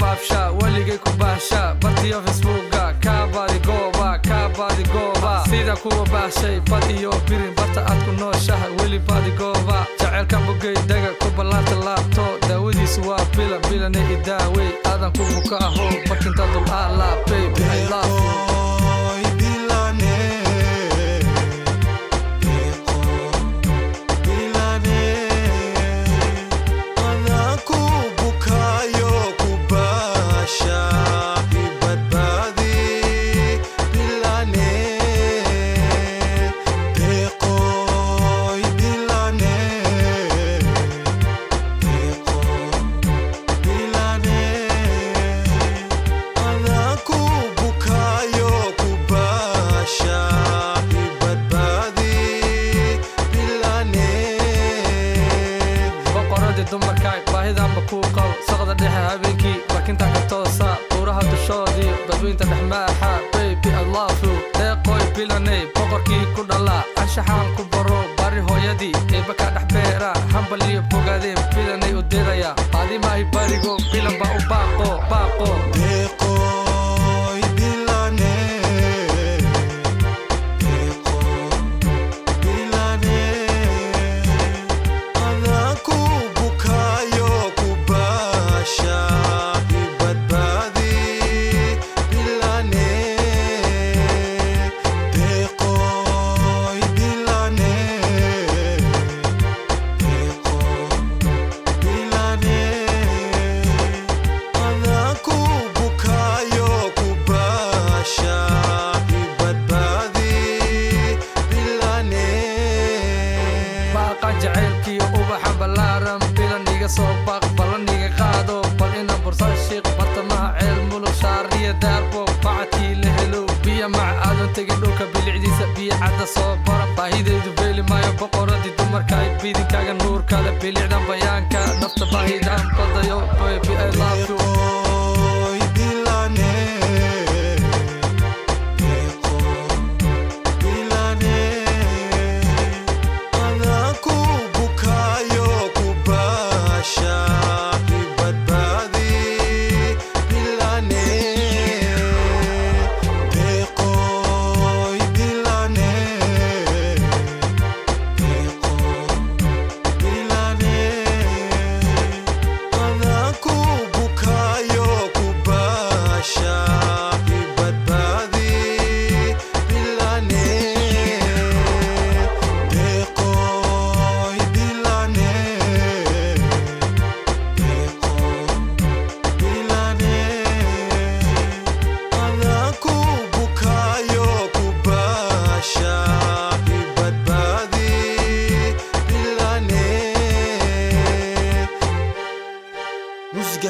baafsha waligay ku baasha bartiyo facebooka kaabadi gooba sida kuwa baashay badiyo birin barta aad ku nooshahay weli badi gooba jaceelka bogeydaga ku ballaanta laabto daawadiisu waa bilane idaawey aadan ku buka aho barkinta dul aala baby I love you dumarkaay baahidan ba ku qabo saqada dhexe habeenkii barkinta ka toosa buuraha dushoodii badweynta dhexmaaxa baby I love you deeqoy bilaney boqorkii ku dhala anshaxaan ku baro bari hooyadii eeba ka dhex beera hambal iyo bogaadeen bilaney u diraya qaadimaahi barigo bilan baa u baaqo jaceelkii ubaxa ballaaran bilaniga soo baaq ballaniga qaado bal ina bursa shiiq bartamaha ceel mulug shaariya daarbo bacadkii la helo biyo mac aadan tegin dhulka bilicdiisa biyo cadda soo bara baahidaydu beeli maayo boqoradii dumarkaay biidinkaaga nuur kale bilicdan bayaanka nafta baahidan badayo baby I love you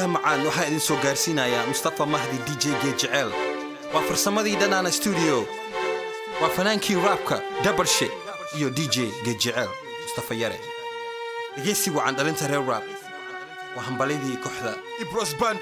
معان waxaa idin soo gaarsiinaya Mustafa Mahdi DJ Gejcel waa farsamadii Danana Studio waa fanaankii rapka Double Shit iyo DJ Gejcel Mustafa Yare dhageysi wacan dhalinta reer rap waa hambaladii kooxda Ibros Band